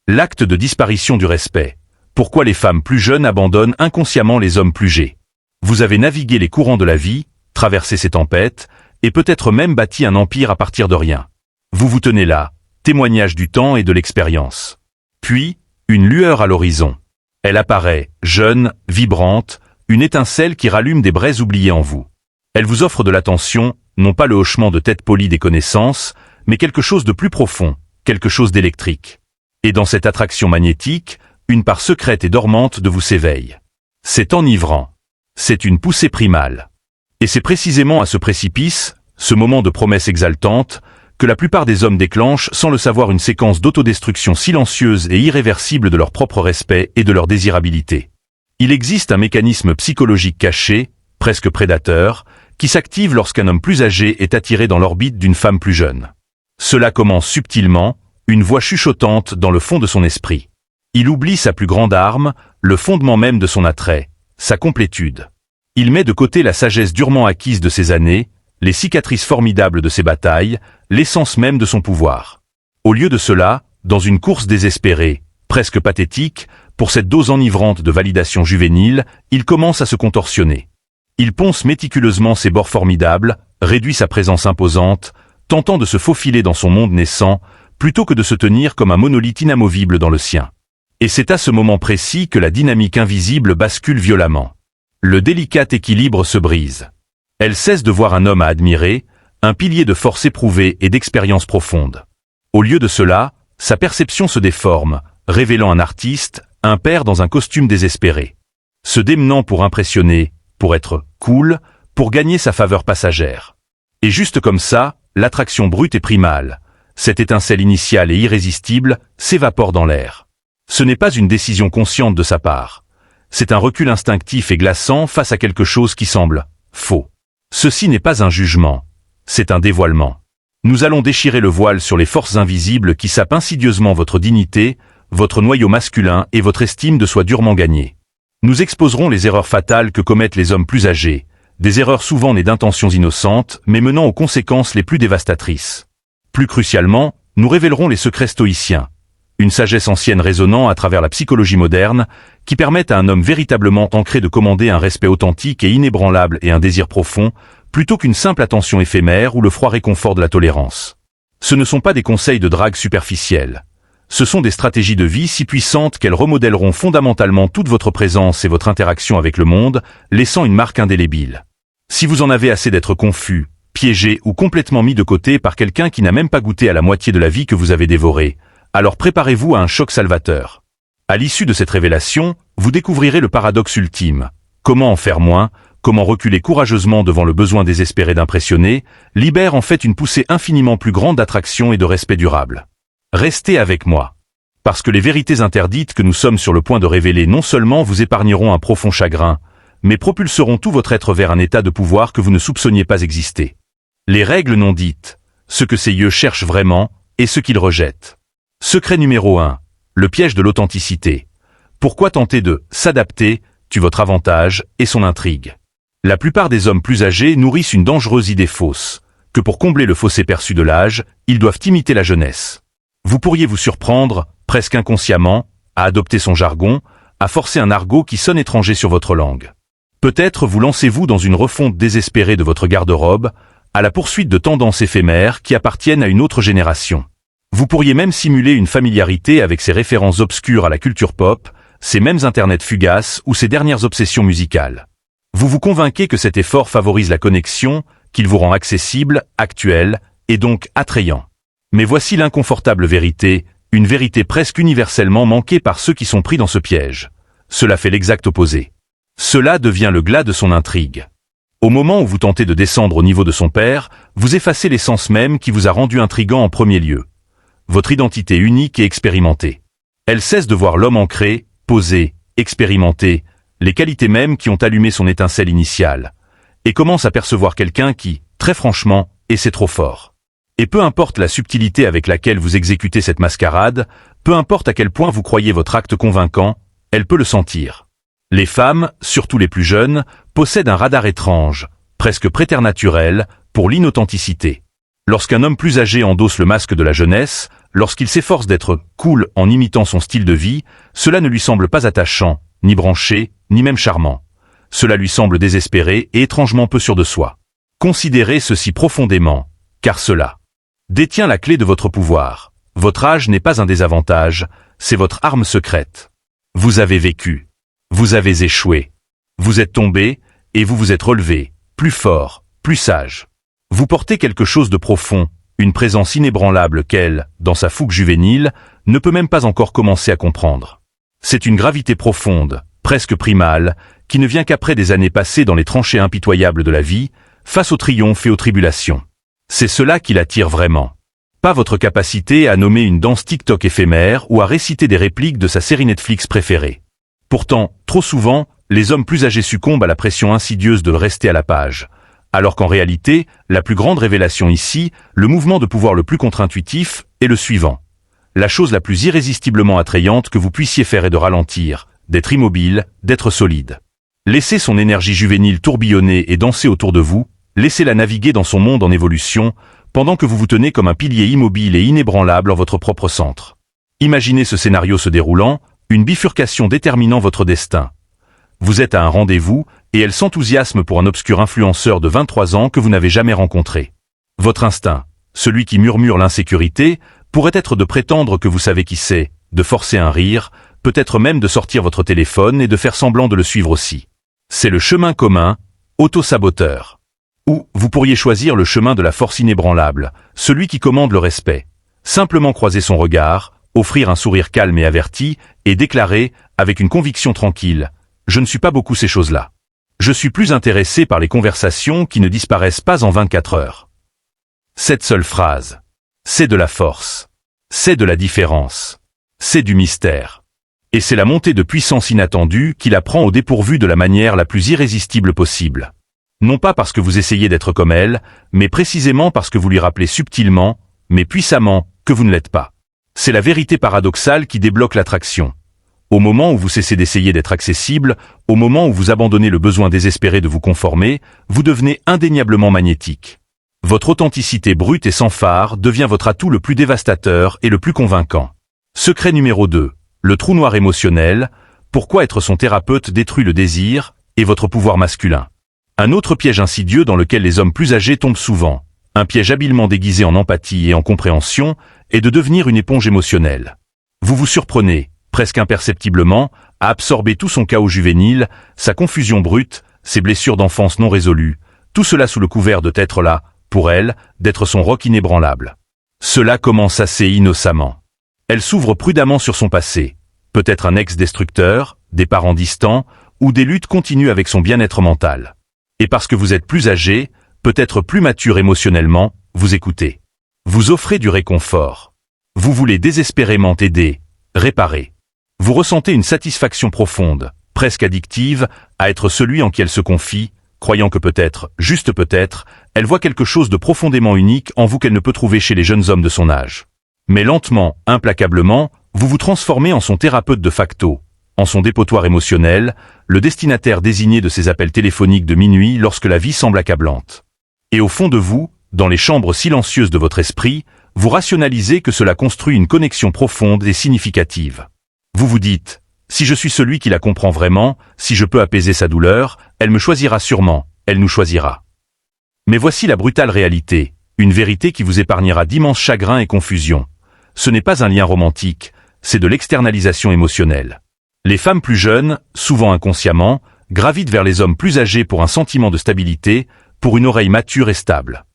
L'acte de disparition du respect. Pourquoi les femmes plus jeunes abandonnent inconsciemment les hommes plus âgés. Vous avez navigué les courants de la vie, traversé ces tempêtes, et peut-être même bâti un empire à partir de rien. Vous vous tenez là, témoignage du temps et de l'expérience. Puis, une lueur à l'horizon. Elle apparaît, jeune, vibrante, une étincelle qui rallume des braises oubliées en vous. Elle vous offre de l'attention, non pas le hochement de tête polie des connaissances, mais quelque chose de plus profond, quelque chose d'électrique. Et dans cette attraction magnétique, une part secrète et dormante de vous s'éveille. C'est enivrant. C'est une poussée primale. Et c'est précisément à ce précipice, ce moment de promesse exaltante, que la plupart des hommes déclenchent sans le savoir une séquence d'autodestruction silencieuse et irréversible de leur propre respect et de leur désirabilité. Il existe un mécanisme psychologique caché, presque prédateur, qui s'active lorsqu'un homme plus âgé est attiré dans l'orbite d'une femme plus jeune. Cela commence subtilement, une voix chuchotante dans le fond de son esprit. Il oublie sa plus grande arme, le fondement même de son attrait, sa complétude. Il met de côté la sagesse durement acquise de ses années, les cicatrices formidables de ses batailles, l'essence même de son pouvoir. Au lieu de cela, dans une course désespérée, presque pathétique, pour cette dose enivrante de validation juvénile, il commence à se contorsionner. Il ponce méticuleusement ses bords formidables, réduit sa présence imposante, tentant de se faufiler dans son monde naissant, plutôt que de se tenir comme un monolithe inamovible dans le sien. Et c'est à ce moment précis que la dynamique invisible bascule violemment. Le délicat équilibre se brise. Elle cesse de voir un homme à admirer, un pilier de force éprouvée et d'expérience profonde. Au lieu de cela, sa perception se déforme, révélant un artiste, un père dans un costume désespéré. Se démenant pour impressionner, pour être cool, pour gagner sa faveur passagère. Et juste comme ça, l'attraction brute et primale, cette étincelle initiale et irrésistible, s'évapore dans l'air. Ce n'est pas une décision consciente de sa part. C'est un recul instinctif et glaçant face à quelque chose qui semble faux. Ceci n'est pas un jugement, c'est un dévoilement. Nous allons déchirer le voile sur les forces invisibles qui sapent insidieusement votre dignité, votre noyau masculin et votre estime de soi durement gagnée. Nous exposerons les erreurs fatales que commettent les hommes plus âgés, des erreurs souvent nées d'intentions innocentes, mais menant aux conséquences les plus dévastatrices. Plus crucialement, nous révélerons les secrets stoïciens, une sagesse ancienne résonnant à travers la psychologie moderne, qui permettent à un homme véritablement ancré de commander un respect authentique et inébranlable et un désir profond, plutôt qu'une simple attention éphémère ou le froid réconfort de la tolérance. Ce ne sont pas des conseils de drague superficiels. Ce sont des stratégies de vie si puissantes qu'elles remodèleront fondamentalement toute votre présence et votre interaction avec le monde, laissant une marque indélébile. Si vous en avez assez d'être confus, piégé ou complètement mis de côté par quelqu'un qui n'a même pas goûté à la moitié de la vie que vous avez dévorée, alors préparez-vous à un choc salvateur. À l'issue de cette révélation, vous découvrirez le paradoxe ultime. Comment en faire moins, comment reculer courageusement devant le besoin désespéré d'impressionner, libère en fait une poussée infiniment plus grande d'attraction et de respect durable. Restez avec moi. Parce que les vérités interdites que nous sommes sur le point de révéler non seulement vous épargneront un profond chagrin, mais propulseront tout votre être vers un état de pouvoir que vous ne soupçonniez pas exister. Les règles non dites, ce que ces yeux cherchent vraiment, et ce qu'ils rejettent. Secret numéro 1. Le piège de l'authenticité. Pourquoi tenter de s'adapter, tue votre avantage et son intrigue. La plupart des hommes plus âgés nourrissent une dangereuse idée fausse, que pour combler le fossé perçu de l'âge, ils doivent imiter la jeunesse. Vous pourriez vous surprendre, presque inconsciemment, à adopter son jargon, à forcer un argot qui sonne étranger sur votre langue. Peut-être vous lancez-vous dans une refonte désespérée de votre garde-robe, à la poursuite de tendances éphémères qui appartiennent à une autre génération. Vous pourriez même simuler une familiarité avec ces références obscures à la culture pop, ces mêmes internets fugaces ou ces dernières obsessions musicales. Vous vous convainquez que cet effort favorise la connexion, qu'il vous rend accessible, actuel, et donc attrayant. Mais voici l'inconfortable vérité, une vérité presque universellement manquée par ceux qui sont pris dans ce piège. Cela fait l'exact opposé. Cela devient le glas de son intrigue. Au moment où vous tentez de descendre au niveau de son père, vous effacez l'essence même qui vous a rendu intrigant en premier lieu. Votre identité unique et expérimentée. Elle cesse de voir l'homme ancré, posé, expérimenté, les qualités mêmes qui ont allumé son étincelle initiale, et commence à percevoir quelqu'un qui, très franchement, essaie trop fort. Et peu importe la subtilité avec laquelle vous exécutez cette mascarade, peu importe à quel point vous croyez votre acte convaincant, elle peut le sentir. Les femmes, surtout les plus jeunes, possèdent un radar étrange, presque préternaturel, pour l'inauthenticité. Lorsqu'un homme plus âgé endosse le masque de la jeunesse, Lorsqu'il s'efforce d'être cool en imitant son style de vie, cela ne lui semble pas attachant, ni branché, ni même charmant. Cela lui semble désespéré et étrangement peu sûr de soi. Considérez ceci profondément, car cela détient la clé de votre pouvoir. Votre âge n'est pas un désavantage, c'est votre arme secrète. Vous avez vécu. Vous avez échoué. Vous êtes tombé, et vous vous êtes relevé, plus fort, plus sage. Vous portez quelque chose de profond, une présence inébranlable qu'elle, dans sa fougue juvénile, ne peut même pas encore commencer à comprendre. C'est une gravité profonde, presque primale, qui ne vient qu'après des années passées dans les tranchées impitoyables de la vie, face aux triomphes et aux tribulations. C'est cela qui l'attire vraiment. Pas votre capacité à nommer une danse TikTok éphémère ou à réciter des répliques de sa série Netflix préférée. Pourtant, trop souvent, les hommes plus âgés succombent à la pression insidieuse de rester à la page. Alors qu'en réalité, la plus grande révélation ici, le mouvement de pouvoir le plus contre-intuitif, est le suivant. La chose la plus irrésistiblement attrayante que vous puissiez faire est de ralentir, d'être immobile, d'être solide. Laissez son énergie juvénile tourbillonner et danser autour de vous, laissez-la naviguer dans son monde en évolution, pendant que vous vous tenez comme un pilier immobile et inébranlable en votre propre centre. Imaginez ce scénario se déroulant, une bifurcation déterminant votre destin. Vous êtes à un rendez-vous, et elle s'enthousiasme pour un obscur influenceur de 23 ans que vous n'avez jamais rencontré. Votre instinct, celui qui murmure l'insécurité, pourrait être de prétendre que vous savez qui c'est, de forcer un rire, peut-être même de sortir votre téléphone et de faire semblant de le suivre aussi. C'est le chemin commun, auto-saboteur. Ou vous pourriez choisir le chemin de la force inébranlable, celui qui commande le respect. Simplement croiser son regard, offrir un sourire calme et averti, et déclarer, avec une conviction tranquille, « Je ne suis pas beaucoup ces choses-là. Je suis plus intéressé par les conversations qui ne disparaissent pas en 24 heures. » Cette seule phrase. C'est de la force. C'est de la différence. C'est du mystère. Et c'est la montée de puissance inattendue qui la prend au dépourvu de la manière la plus irrésistible possible. Non pas parce que vous essayez d'être comme elle, mais précisément parce que vous lui rappelez subtilement, mais puissamment, que vous ne l'êtes pas. C'est la vérité paradoxale qui débloque l'attraction. Au moment où vous cessez d'essayer d'être accessible, au moment où vous abandonnez le besoin désespéré de vous conformer, vous devenez indéniablement magnétique. Votre authenticité brute et sans phare devient votre atout le plus dévastateur et le plus convaincant. Secret numéro 2. Le trou noir émotionnel. Pourquoi être son thérapeute détruit le désir et votre pouvoir masculin. Un autre piège insidieux dans lequel les hommes plus âgés tombent souvent, un piège habilement déguisé en empathie et en compréhension, est de devenir une éponge émotionnelle. Vous vous surprenez, presque imperceptiblement, à absorber tout son chaos juvénile, sa confusion brute, ses blessures d'enfance non résolues, tout cela sous le couvert de t'être là, pour elle, d'être son roc inébranlable. Cela commence assez innocemment. Elle s'ouvre prudemment sur son passé, peut-être un ex-destructeur, des parents distants, ou des luttes continues avec son bien-être mental. Et parce que vous êtes plus âgé, peut-être plus mature émotionnellement, vous écoutez. Vous offrez du réconfort. Vous voulez désespérément aider, réparer. Vous ressentez une satisfaction profonde, presque addictive, à être celui en qui elle se confie, croyant que peut-être, juste peut-être, elle voit quelque chose de profondément unique en vous qu'elle ne peut trouver chez les jeunes hommes de son âge. Mais lentement, implacablement, vous vous transformez en son thérapeute de facto, en son dépotoir émotionnel, le destinataire désigné de ces appels téléphoniques de minuit lorsque la vie semble accablante. Et au fond de vous, dans les chambres silencieuses de votre esprit, vous rationalisez que cela construit une connexion profonde et significative. Vous vous dites, si je suis celui qui la comprend vraiment, si je peux apaiser sa douleur, elle me choisira sûrement, elle nous choisira. Mais voici la brutale réalité, une vérité qui vous épargnera d'immenses chagrins et confusions. Ce n'est pas un lien romantique, c'est de l'externalisation émotionnelle. Les femmes plus jeunes, souvent inconsciemment, gravitent vers les hommes plus âgés pour un sentiment de stabilité, pour une oreille mature et stable.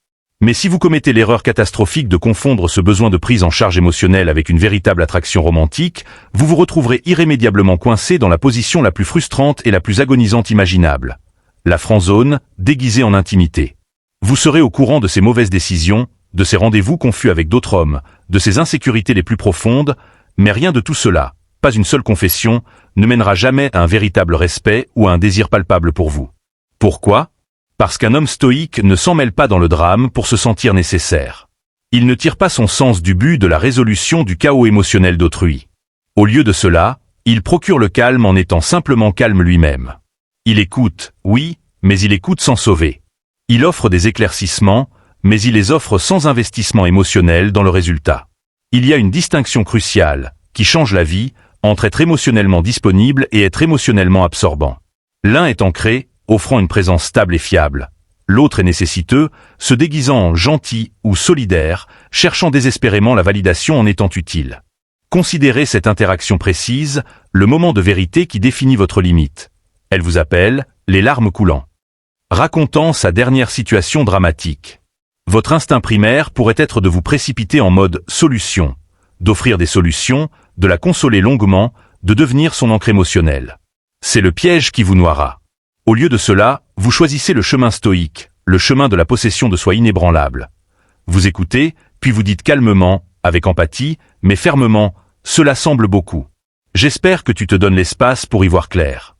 Mais si vous commettez l'erreur catastrophique de confondre ce besoin de prise en charge émotionnelle avec une véritable attraction romantique, vous vous retrouverez irrémédiablement coincé dans la position la plus frustrante et la plus agonisante imaginable. La friendzone, déguisée en intimité. Vous serez au courant de ses mauvaises décisions, de ses rendez-vous confus avec d'autres hommes, de ses insécurités les plus profondes, mais rien de tout cela, pas une seule confession, ne mènera jamais à un véritable respect ou à un désir palpable pour vous. Pourquoi ? Parce qu'un homme stoïque ne s'en mêle pas dans le drame pour se sentir nécessaire. Il ne tire pas son sens du but de la résolution du chaos émotionnel d'autrui. Au lieu de cela, il procure le calme en étant simplement calme lui-même. Il écoute, oui, mais il écoute sans sauver. Il offre des éclaircissements, mais il les offre sans investissement émotionnel dans le résultat. Il y a une distinction cruciale, qui change la vie, entre être émotionnellement disponible et être émotionnellement absorbant. L'un est ancré, offrant une présence stable et fiable. L'autre est nécessiteux, se déguisant en gentil ou solidaire, cherchant désespérément la validation en étant utile. Considérez cette interaction précise, le moment de vérité qui définit votre limite. Elle vous appelle, les larmes coulant, racontant sa dernière situation dramatique. Votre instinct primaire pourrait être de vous précipiter en mode solution, d'offrir des solutions, de la consoler longuement, de devenir son encre émotionnelle. C'est le piège qui vous noiera. Au lieu de cela, vous choisissez le chemin stoïque, le chemin de la possession de soi inébranlable. Vous écoutez, puis vous dites calmement, avec empathie, mais fermement, cela semble beaucoup. J'espère que tu te donnes l'espace pour y voir clair.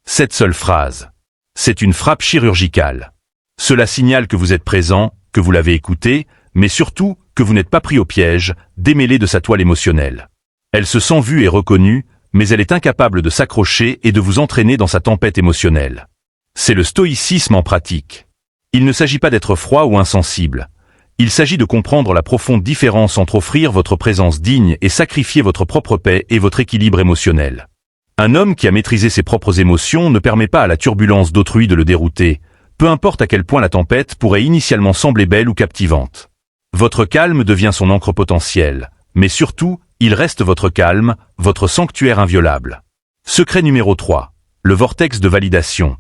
Cette seule phrase. C'est une frappe chirurgicale. Cela signale que vous êtes présent, que vous l'avez écouté, mais surtout que vous n'êtes pas pris au piège, démêlé de sa toile émotionnelle. Elle se sent vue et reconnue, mais elle est incapable de s'accrocher et de vous entraîner dans sa tempête émotionnelle. C'est le stoïcisme en pratique. Il ne s'agit pas d'être froid ou insensible. Il s'agit de comprendre la profonde différence entre offrir votre présence digne et sacrifier votre propre paix et votre équilibre émotionnel. Un homme qui a maîtrisé ses propres émotions ne permet pas à la turbulence d'autrui de le dérouter, peu importe à quel point la tempête pourrait initialement sembler belle ou captivante. Votre calme devient son encre potentielle, mais surtout, il reste votre calme, votre sanctuaire inviolable. Secret numéro 3. Le vortex de validation.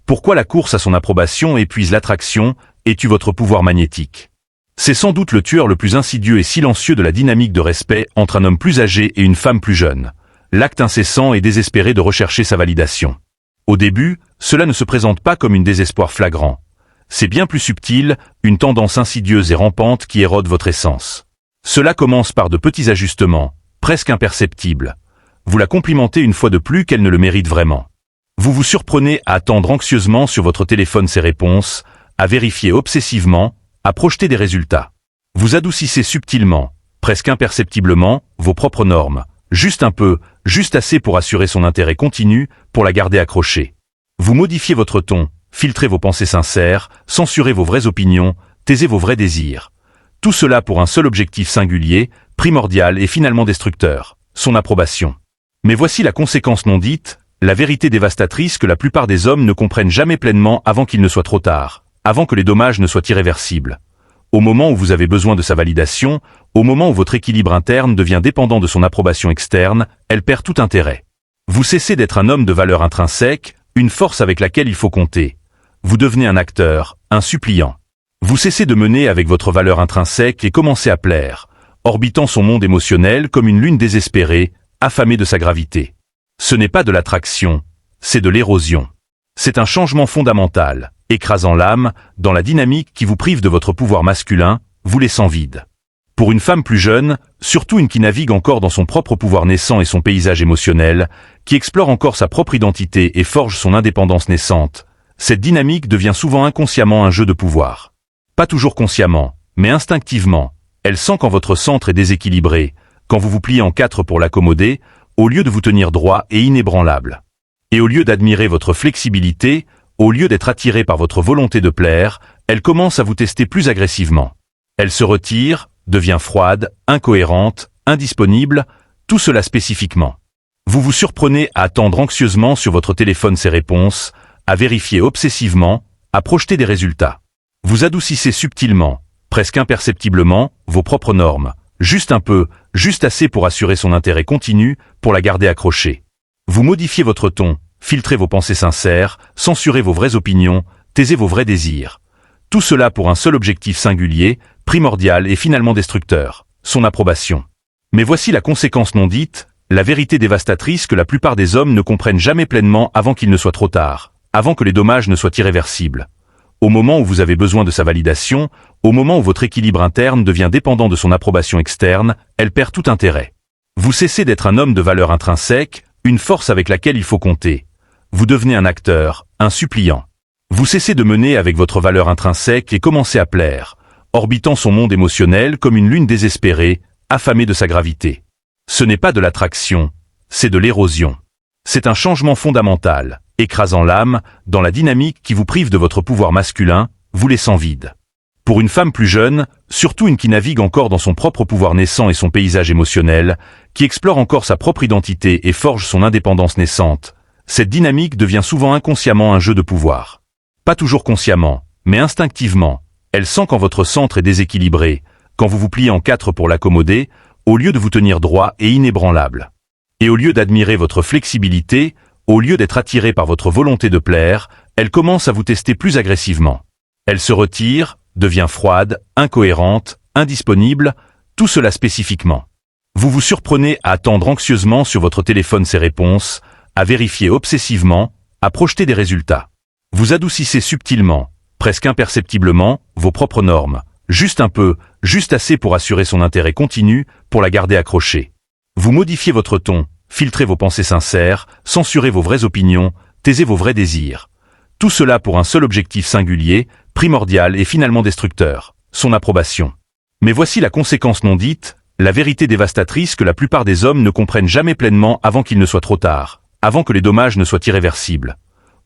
Pourquoi la course à son approbation épuise l'attraction et tue votre pouvoir magnétique? C'est sans doute le tueur le plus insidieux et silencieux de la dynamique de respect entre un homme plus âgé et une femme plus jeune. L'acte incessant et désespéré de rechercher sa validation. Au début, cela ne se présente pas comme un désespoir flagrant. C'est bien plus subtil, une tendance insidieuse et rampante qui érode votre essence. Cela commence par de petits ajustements, presque imperceptibles. Vous la complimentez une fois de plus qu'elle ne le mérite vraiment. Vous vous surprenez à attendre anxieusement sur votre téléphone ses réponses, à vérifier obsessivement, à projeter des résultats. Vous adoucissez subtilement, presque imperceptiblement, vos propres normes. Juste un peu, juste assez pour assurer son intérêt continu, pour la garder accrochée. Vous modifiez votre ton, filtrez vos pensées sincères, censurez vos vraies opinions, taisez vos vrais désirs. Tout cela pour un seul objectif singulier, primordial et finalement destructeur, son approbation. Mais voici la conséquence non dite, la vérité dévastatrice que la plupart des hommes ne comprennent jamais pleinement avant qu'il ne soit trop tard, avant que les dommages ne soient irréversibles. Au moment où vous avez besoin de sa validation, au moment où votre équilibre interne devient dépendant de son approbation externe, elle perd tout intérêt. Vous cessez d'être un homme de valeur intrinsèque, une force avec laquelle il faut compter. Vous devenez un acteur, un suppliant. Vous cessez de mener avec votre valeur intrinsèque et commencez à plaire, orbitant son monde émotionnel comme une lune désespérée, affamée de sa gravité. Ce n'est pas de l'attraction, c'est de l'érosion. C'est un changement fondamental, écrasant l'âme, dans la dynamique qui vous prive de votre pouvoir masculin, vous laissant vide. Pour une femme plus jeune, surtout une qui navigue encore dans son propre pouvoir naissant et son paysage émotionnel, qui explore encore sa propre identité et forge son indépendance naissante, cette dynamique devient souvent inconsciemment un jeu de pouvoir. Pas toujours consciemment, mais instinctivement, elle sent quand votre centre est déséquilibré, quand vous vous pliez en quatre pour l'accommoder, au lieu de vous tenir droit et inébranlable. Et au lieu d'admirer votre flexibilité, au lieu d'être attirée par votre volonté de plaire, elle commence à vous tester plus agressivement. Elle se retire, devient froide, incohérente, indisponible, tout cela spécifiquement. Vous vous surprenez à attendre anxieusement sur votre téléphone ses réponses, à vérifier obsessivement, à projeter des résultats. Vous adoucissez subtilement, presque imperceptiblement, vos propres normes, juste un peu, juste assez pour assurer son intérêt continu, pour la garder accrochée. Vous modifiez votre ton, filtrez vos pensées sincères, censurez vos vraies opinions, taisez vos vrais désirs. Tout cela pour un seul objectif singulier, primordial et finalement destructeur, son approbation. Mais voici la conséquence non dite, la vérité dévastatrice que la plupart des hommes ne comprennent jamais pleinement avant qu'il ne soit trop tard, avant que les dommages ne soient irréversibles. Au moment où vous avez besoin de sa validation, au moment où votre équilibre interne devient dépendant de son approbation externe, elle perd tout intérêt. Vous cessez d'être un homme de valeur intrinsèque, une force avec laquelle il faut compter. Vous devenez un acteur, un suppliant. Vous cessez de mener avec votre valeur intrinsèque et commencez à plaire, orbitant son monde émotionnel comme une lune désespérée, affamée de sa gravité. Ce n'est pas de l'attraction, c'est de l'érosion. C'est un changement fondamental, écrasant l'âme, dans la dynamique qui vous prive de votre pouvoir masculin, vous laissant vide. Pour une femme plus jeune, surtout une qui navigue encore dans son propre pouvoir naissant et son paysage émotionnel, qui explore encore sa propre identité et forge son indépendance naissante, cette dynamique devient souvent inconsciemment un jeu de pouvoir. Pas toujours consciemment, mais instinctivement, elle sent quand votre centre est déséquilibré, quand vous vous pliez en quatre pour l'accommoder, au lieu de vous tenir droit et inébranlable. Et au lieu d'admirer votre flexibilité, au lieu d'être attirée par votre volonté de plaire, elle commence à vous tester plus agressivement. Elle se retire, devient froide, incohérente, indisponible, tout cela spécifiquement. Vous vous surprenez à attendre anxieusement sur votre téléphone ses réponses, à vérifier obsessivement, à projeter des résultats. Vous adoucissez subtilement, presque imperceptiblement, vos propres normes, juste un peu, juste assez pour assurer son intérêt continu, pour la garder accrochée. Vous modifiez votre ton, filtrez vos pensées sincères, censurez vos vraies opinions, taisez vos vrais désirs. Tout cela pour un seul objectif singulier, primordial et finalement destructeur, son approbation. Mais voici la conséquence non dite, la vérité dévastatrice que la plupart des hommes ne comprennent jamais pleinement avant qu'il ne soit trop tard, avant que les dommages ne soient irréversibles.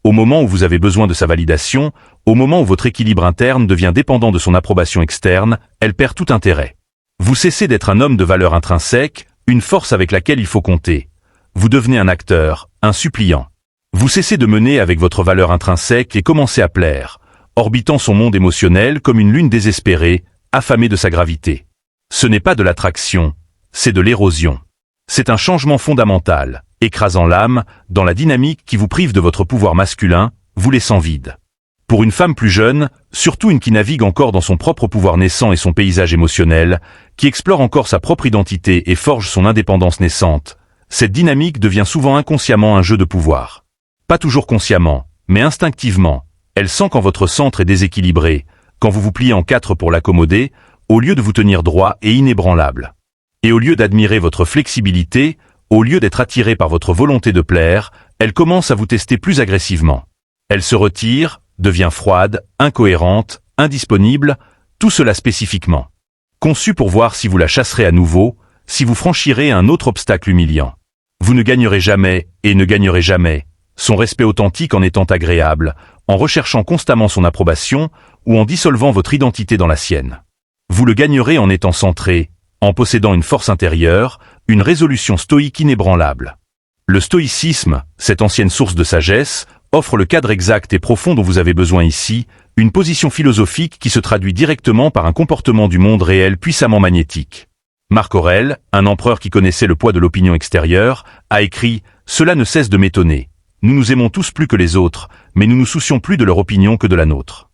Au moment où vous avez besoin de sa validation, au moment où votre équilibre interne devient dépendant de son approbation externe, elle perd tout intérêt. Vous cessez d'être un homme de valeur intrinsèque, une force avec laquelle il faut compter. Vous devenez un acteur, un suppliant. Vous cessez de mener avec votre valeur intrinsèque et commencez à plaire, orbitant son monde émotionnel comme une lune désespérée, affamée de sa gravité. Ce n'est pas de l'attraction, c'est de l'érosion. C'est un changement fondamental, écrasant l'âme, dans la dynamique qui vous prive de votre pouvoir masculin, vous laissant vide. Pour une femme plus jeune, surtout une qui navigue encore dans son propre pouvoir naissant et son paysage émotionnel, qui explore encore sa propre identité et forge son indépendance naissante, cette dynamique devient souvent inconsciemment un jeu de pouvoir. Pas toujours consciemment, mais instinctivement, elle sent quand votre centre est déséquilibré, quand vous vous pliez en quatre pour l'accommoder, au lieu de vous tenir droit et inébranlable. Et au lieu d'admirer votre flexibilité, au lieu d'être attirée par votre volonté de plaire, elle commence à vous tester plus agressivement. Elle se retire, devient froide, incohérente, indisponible, tout cela spécifiquement. Conçu pour voir si vous la chasserez à nouveau, si vous franchirez un autre obstacle humiliant. Vous ne gagnerez jamais, et ne gagnerez jamais, son respect authentique en étant agréable, en recherchant constamment son approbation, ou en dissolvant votre identité dans la sienne. Vous le gagnerez en étant centré, en possédant une force intérieure, une résolution stoïque inébranlable. Le stoïcisme, cette ancienne source de sagesse, offre le cadre exact et profond dont vous avez besoin ici, une position philosophique qui se traduit directement par un comportement du monde réel puissamment magnétique. Marc Aurèle, un empereur qui connaissait le poids de l'opinion extérieure, a écrit « Cela ne cesse de m'étonner. Nous nous aimons tous plus que les autres, mais nous nous soucions plus de leur opinion que de la nôtre. »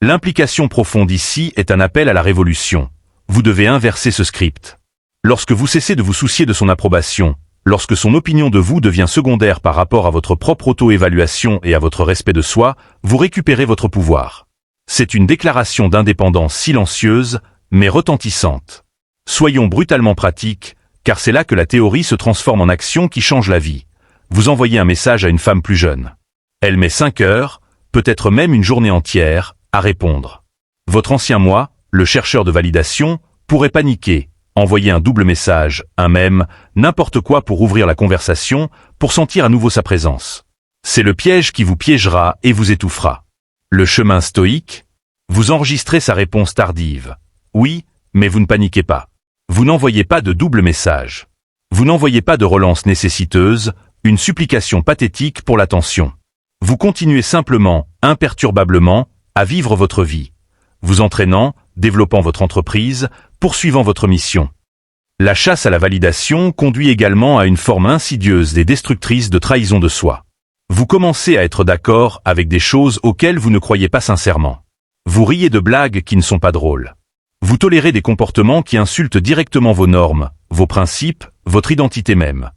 L'implication profonde ici est un appel à la révolution. Vous devez inverser ce script. Lorsque vous cessez de vous soucier de son approbation, lorsque son opinion de vous devient secondaire par rapport à votre propre auto-évaluation et à votre respect de soi, vous récupérez votre pouvoir. C'est une déclaration d'indépendance silencieuse, mais retentissante. Soyons brutalement pratiques, car c'est là que la théorie se transforme en action qui change la vie. Vous envoyez un message à une femme plus jeune. Elle met 5 heures, peut-être même une journée entière, à répondre. Votre ancien moi, le chercheur de validation, pourrait paniquer, envoyer un double message, un mème, n'importe quoi pour ouvrir la conversation, pour sentir à nouveau sa présence. C'est le piège qui vous piégera et vous étouffera. Le chemin stoïque, vous enregistrez sa réponse tardive. Oui, mais vous ne paniquez pas. Vous n'envoyez pas de double message. Vous n'envoyez pas de relance nécessiteuse, une supplication pathétique pour l'attention. Vous continuez simplement, imperturbablement, à vivre votre vie. Vous entraînant, développant votre entreprise, poursuivant votre mission. La chasse à la validation conduit également à une forme insidieuse et destructrice de trahison de soi. Vous commencez à être d'accord avec des choses auxquelles vous ne croyez pas sincèrement. Vous riez de blagues qui ne sont pas drôles. Vous tolérez des comportements qui insultent directement vos normes, vos principes, votre identité même.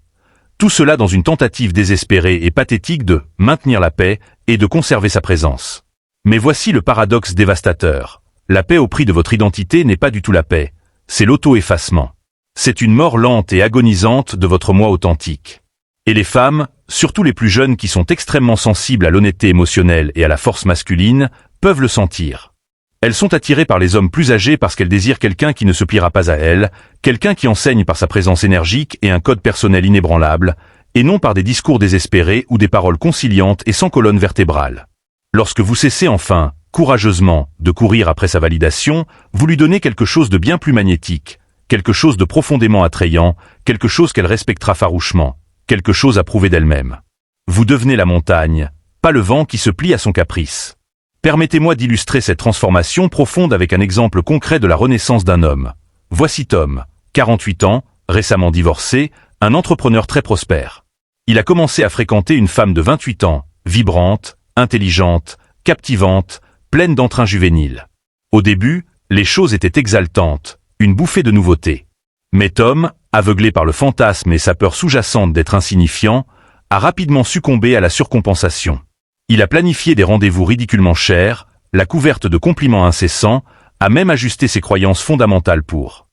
Tout cela dans une tentative désespérée et pathétique de maintenir la paix et de conserver sa présence. Mais voici le paradoxe dévastateur. La paix au prix de votre identité n'est pas du tout la paix, c'est l'auto-effacement. C'est une mort lente et agonisante de votre moi authentique. Et les femmes, surtout les plus jeunes qui sont extrêmement sensibles à l'honnêteté émotionnelle et à la force masculine, peuvent le sentir. Elles sont attirées par les hommes plus âgés parce qu'elles désirent quelqu'un qui ne se pliera pas à elles, quelqu'un qui enseigne par sa présence énergique et un code personnel inébranlable, et non par des discours désespérés ou des paroles conciliantes et sans colonne vertébrale. Lorsque vous cessez enfin, courageusement, de courir après sa validation, vous lui donnez quelque chose de bien plus magnétique, quelque chose de profondément attrayant, quelque chose qu'elle respectera farouchement, quelque chose à prouver d'elle-même. Vous devenez la montagne, pas le vent qui se plie à son caprice. Permettez-moi d'illustrer cette transformation profonde avec un exemple concret de la renaissance d'un homme. Voici Tom, 48 ans, récemment divorcé, un entrepreneur très prospère. Il a commencé à fréquenter une femme de 28 ans, vibrante, intelligente, captivante, pleine d'entrain juvénile. Au début, les choses étaient exaltantes, une bouffée de nouveauté. Mais Tom, aveuglé par le fantasme et sa peur sous-jacente d'être insignifiant, a rapidement succombé à la surcompensation. Il a planifié des rendez-vous ridiculement chers, la couverte de compliments incessants, a même ajusté ses croyances fondamentales pour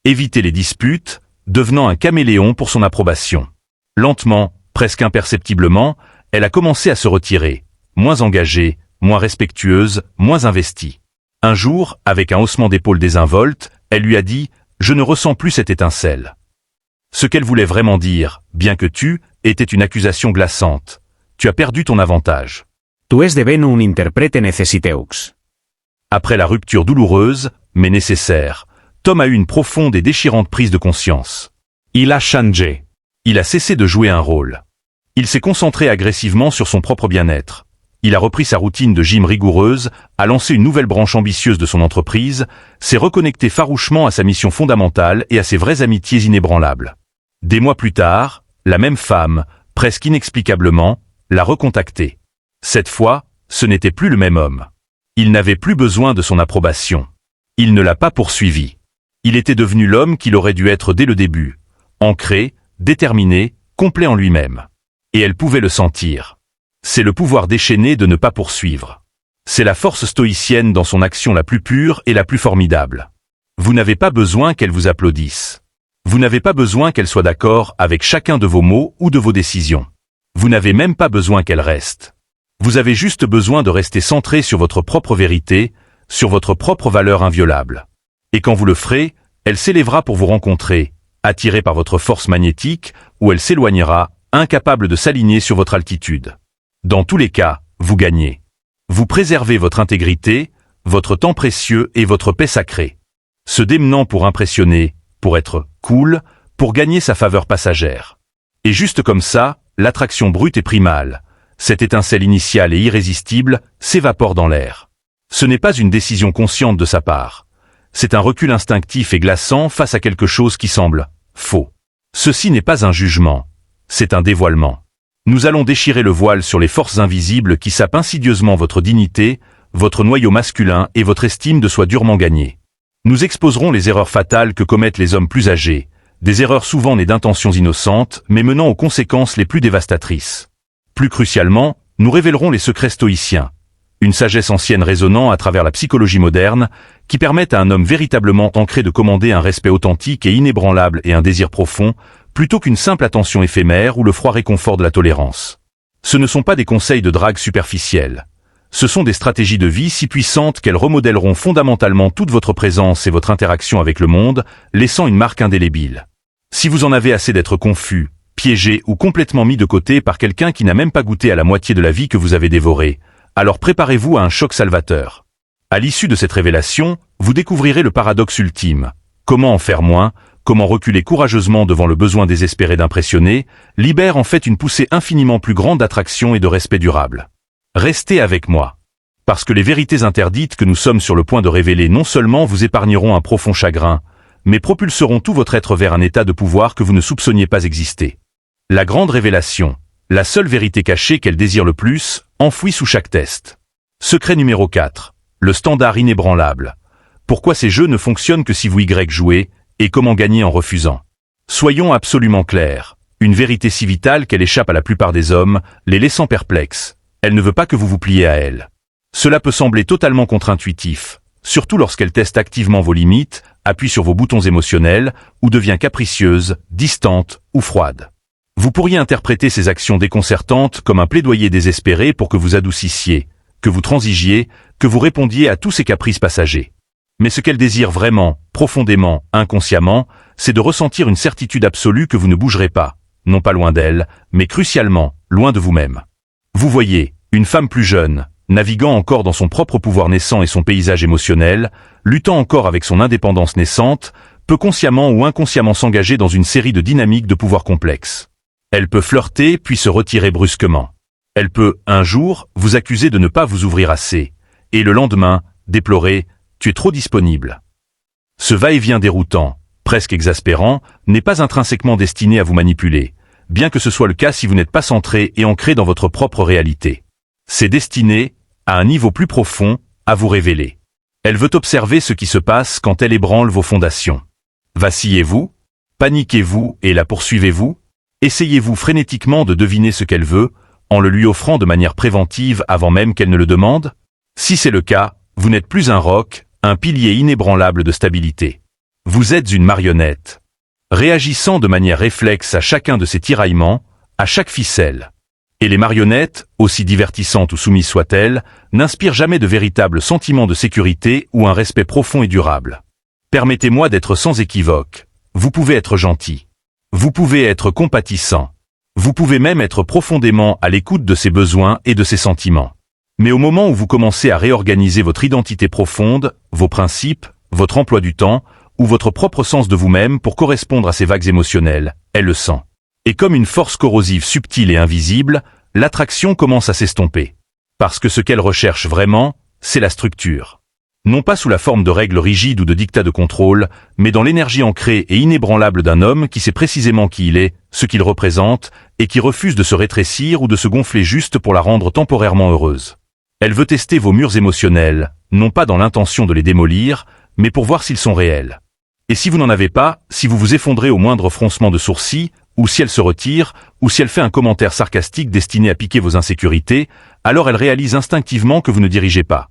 éviter les disputes, devenant un caméléon pour son approbation. Lentement, presque imperceptiblement, elle a commencé à se retirer, moins engagée, moins respectueuse, moins investie. Un jour, avec un haussement d'épaule désinvolte, elle lui a dit « Je ne ressens plus cette étincelle ». Ce qu'elle voulait vraiment dire, bien que tu, était une accusation glaçante. Tu as perdu ton avantage. Tu esdevenu un interprete necessiteux. Après la rupture douloureuse, mais nécessaire, Tom a eu une profonde et déchirante prise de conscience. Il a changé. Il a cessé de jouer un rôle. Il s'est concentré agressivement sur son propre bien-être. Il a repris sa routine de gym rigoureuse, a lancé une nouvelle branche ambitieuse de son entreprise, s'est reconnecté farouchement à sa mission fondamentale et à ses vraies amitiés inébranlables. Des mois plus tard, la même femme, presque inexplicablement, l'a recontacté. Cette fois, ce n'était plus le même homme. Il n'avait plus besoin de son approbation. Il ne l'a pas poursuivi. Il était devenu l'homme qu'il aurait dû être dès le début, ancré, déterminé, complet en lui-même. Et elle pouvait le sentir. C'est le pouvoir déchaîné de ne pas poursuivre. C'est la force stoïcienne dans son action la plus pure et la plus formidable. Vous n'avez pas besoin qu'elle vous applaudisse. Vous n'avez pas besoin qu'elle soit d'accord avec chacun de vos mots ou de vos décisions. Vous n'avez même pas besoin qu'elle reste. Vous avez juste besoin de rester centré sur votre propre vérité, sur votre propre valeur inviolable. Et quand vous le ferez, elle s'élèvera pour vous rencontrer, attirée par votre force magnétique, ou elle s'éloignera, incapable de s'aligner sur votre altitude. Dans tous les cas, vous gagnez. Vous préservez votre intégrité, votre temps précieux et votre paix sacrée. Se démenant pour impressionner, pour être cool, pour gagner sa faveur passagère. Et juste comme ça, l'attraction brute et primale, cette étincelle initiale et irrésistible, s'évapore dans l'air. Ce n'est pas une décision consciente de sa part. C'est un recul instinctif et glaçant face à quelque chose qui semble faux. Ceci n'est pas un jugement, c'est un dévoilement. Nous allons déchirer le voile sur les forces invisibles qui sapent insidieusement votre dignité, votre noyau masculin et votre estime de soi durement gagnée. Nous exposerons les erreurs fatales que commettent les hommes plus âgés, des erreurs souvent nées d'intentions innocentes, mais menant aux conséquences les plus dévastatrices. Plus crucialement, nous révélerons les secrets stoïciens, une sagesse ancienne résonnant à travers la psychologie moderne, qui permettent à un homme véritablement ancré de commander un respect authentique et inébranlable et un désir profond, plutôt qu'une simple attention éphémère ou le froid réconfort de la tolérance. Ce ne sont pas des conseils de drague superficiels. Ce sont des stratégies de vie si puissantes qu'elles remodèleront fondamentalement toute votre présence et votre interaction avec le monde, laissant une marque indélébile. Si vous en avez assez d'être confus, piégé ou complètement mis de côté par quelqu'un qui n'a même pas goûté à la moitié de la vie que vous avez dévorée, alors préparez-vous à un choc salvateur. À l'issue de cette révélation, vous découvrirez le paradoxe ultime. Comment en faire moins, comment reculer courageusement devant le besoin désespéré d'impressionner, libère en fait une poussée infiniment plus grande d'attraction et de respect durable. Restez avec moi. Parce que les vérités interdites que nous sommes sur le point de révéler non seulement vous épargneront un profond chagrin, mais propulseront tout votre être vers un état de pouvoir que vous ne soupçonniez pas exister. La grande révélation, la seule vérité cachée qu'elle désire le plus, enfouie sous chaque test. Secret numéro 4. Le standard inébranlable. Pourquoi ces jeux ne fonctionnent que si vous Y jouez, et comment gagner en refusant. Soyons absolument clairs. Une vérité si vitale qu'elle échappe à la plupart des hommes, les laissant perplexes. Elle ne veut pas que vous vous pliez à elle. Cela peut sembler totalement contre-intuitif, surtout lorsqu'elle teste activement vos limites, appuie sur vos boutons émotionnels, ou devient capricieuse, distante ou froide. Vous pourriez interpréter ces actions déconcertantes comme un plaidoyer désespéré pour que vous adoucissiez, que vous transigiez, que vous répondiez à tous ces caprices passagers. Mais ce qu'elle désire vraiment, profondément, inconsciemment, c'est de ressentir une certitude absolue que vous ne bougerez pas, non pas loin d'elle, mais crucialement, loin de vous-même. Vous voyez, une femme plus jeune, naviguant encore dans son propre pouvoir naissant et son paysage émotionnel, luttant encore avec son indépendance naissante, peut consciemment ou inconsciemment s'engager dans une série de dynamiques de pouvoir complexes. Elle peut flirter puis se retirer brusquement. Elle peut, un jour, vous accuser de ne pas vous ouvrir assez, et le lendemain, déplorer « tu es trop disponible ». Ce va-et-vient déroutant, presque exaspérant, n'est pas intrinsèquement destiné à vous manipuler, bien que ce soit le cas si vous n'êtes pas centré et ancré dans votre propre réalité. C'est destiné, à un niveau plus profond, à vous révéler. Elle veut observer ce qui se passe quand elle ébranle vos fondations. Vacillez-vous? Paniquez-vous et la poursuivez-vous? Essayez-vous frénétiquement de deviner ce qu'elle veut, en le lui offrant de manière préventive avant même qu'elle ne le demande? Si c'est le cas, vous n'êtes plus un roc, un pilier inébranlable de stabilité. Vous êtes une marionnette, réagissant de manière réflexe à chacun de ces tiraillements, à chaque ficelle. Et les marionnettes, aussi divertissantes ou soumises soient-elles, n'inspirent jamais de véritables sentiments de sécurité ou un respect profond et durable. Permettez-moi d'être sans équivoque. Vous pouvez être gentil. Vous pouvez être compatissant. Vous pouvez même être profondément à l'écoute de ses besoins et de ses sentiments. Mais au moment où vous commencez à réorganiser votre identité profonde, vos principes, votre emploi du temps, ou votre propre sens de vous-même pour correspondre à ces vagues émotionnelles, elle le sent. Et comme une force corrosive subtile et invisible, l'attraction commence à s'estomper. Parce que ce qu'elle recherche vraiment, c'est la structure. Non pas sous la forme de règles rigides ou de dictats de contrôle, mais dans l'énergie ancrée et inébranlable d'un homme qui sait précisément qui il est, ce qu'il représente, et qui refuse de se rétrécir ou de se gonfler juste pour la rendre temporairement heureuse. Elle veut tester vos murs émotionnels, non pas dans l'intention de les démolir, mais pour voir s'ils sont réels. Et si vous n'en avez pas, si vous vous effondrez au moindre froncement de sourcils, ou si elle se retire, ou si elle fait un commentaire sarcastique destiné à piquer vos insécurités, alors elle réalise instinctivement que vous ne dirigez pas.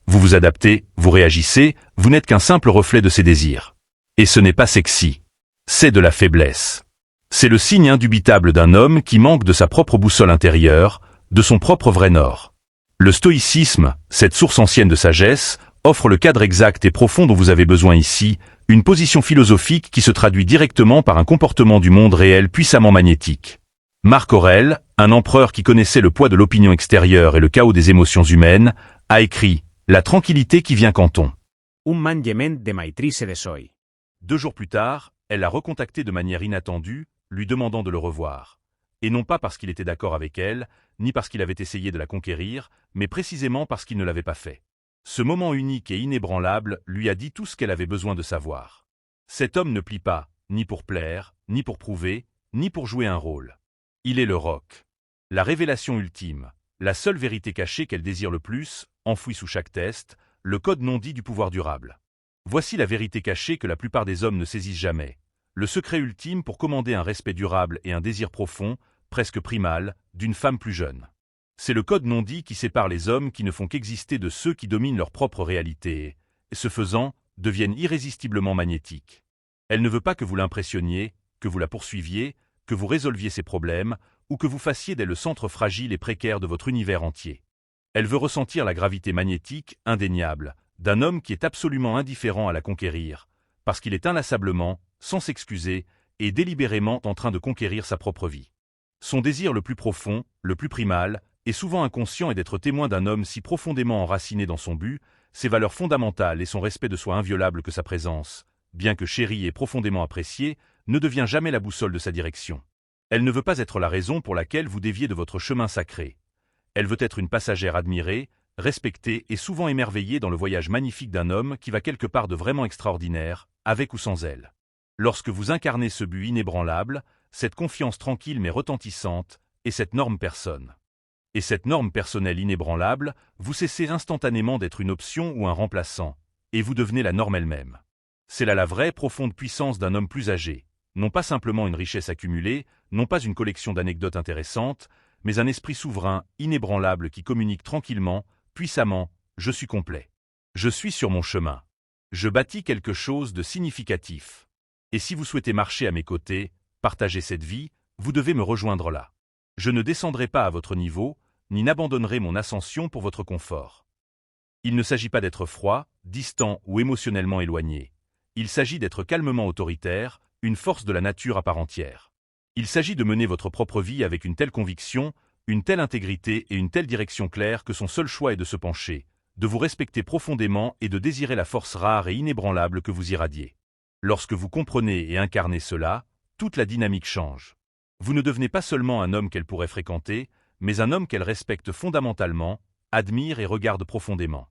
Vous vous adaptez, vous réagissez, vous n'êtes qu'un simple reflet de ses désirs. Et ce n'est pas sexy. C'est de la faiblesse. C'est le signe indubitable d'un homme qui manque de sa propre boussole intérieure, de son propre vrai nord. Le stoïcisme, cette source ancienne de sagesse, offre le cadre exact et profond dont vous avez besoin ici, une position philosophique qui se traduit directement par un comportement du monde réel puissamment magnétique. Marc Aurèle, un empereur qui connaissait le poids de l'opinion extérieure et le chaos des émotions humaines, a écrit « La tranquillité qui vient quand on ». Un management de maîtrise de soi. 2 jours plus tard, elle l'a recontacté de manière inattendue, lui demandant de le revoir. Et non pas parce qu'il était d'accord avec elle, ni parce qu'il avait essayé de la conquérir, mais précisément parce qu'il ne l'avait pas fait. Ce moment unique et inébranlable lui a dit tout ce qu'elle avait besoin de savoir. Cet homme ne plie pas, ni pour plaire, ni pour prouver, ni pour jouer un rôle. Il est le roc. La révélation ultime, la seule vérité cachée qu'elle désire le plus, enfouie sous chaque test, le code non dit du pouvoir durable. Voici la vérité cachée que la plupart des hommes ne saisissent jamais. Le secret ultime pour commander un respect durable et un désir profond, presque primal, d'une femme plus jeune. C'est le code non dit qui sépare les hommes qui ne font qu'exister de ceux qui dominent leur propre réalité, et ce faisant, deviennent irrésistiblement magnétiques. Elle ne veut pas que vous l'impressionniez, que vous la poursuiviez, que vous résolviez ses problèmes, ou que vous fassiez d'elle le centre fragile et précaire de votre univers entier. Elle veut ressentir la gravité magnétique, indéniable, d'un homme qui est absolument indifférent à la conquérir, parce qu'il est inlassablement, sans s'excuser, et délibérément en train de conquérir sa propre vie. Son désir le plus profond, le plus primal, est souvent inconscient et d'être témoin d'un homme si profondément enraciné dans son but, ses valeurs fondamentales et son respect de soi inviolable que sa présence, bien que chérie et profondément appréciée, ne devient jamais la boussole de sa direction. Elle ne veut pas être la raison pour laquelle vous déviez de votre chemin sacré. Elle veut être une passagère admirée, respectée et souvent émerveillée dans le voyage magnifique d'un homme qui va quelque part de vraiment extraordinaire, avec ou sans elle. Lorsque vous incarnez ce but inébranlable, cette confiance tranquille mais retentissante, et cette norme personne. Et cette norme personnelle inébranlable, vous cessez instantanément d'être une option ou un remplaçant, et vous devenez la norme elle-même. C'est là la vraie profonde puissance d'un homme plus âgé, non pas simplement une richesse accumulée, non pas une collection d'anecdotes intéressantes, mais un esprit souverain, inébranlable qui communique tranquillement, puissamment, je suis complet. Je suis sur mon chemin. Je bâtis quelque chose de significatif. Et si vous souhaitez marcher à mes côtés, partager cette vie, vous devez me rejoindre là. Je ne descendrai pas à votre niveau, ni n'abandonnerai mon ascension pour votre confort. Il ne s'agit pas d'être froid, distant ou émotionnellement éloigné. Il s'agit d'être calmement autoritaire, une force de la nature à part entière. Il s'agit de mener votre propre vie avec une telle conviction, Une telle intégrité et une telle direction claire que son seul choix est de se pencher, de vous respecter profondément et de désirer la force rare et inébranlable que vous irradiez. Lorsque vous comprenez et incarnez cela, toute la dynamique change. Vous ne devenez pas seulement un homme qu'elle pourrait fréquenter, mais un homme qu'elle respecte fondamentalement, admire et regarde profondément.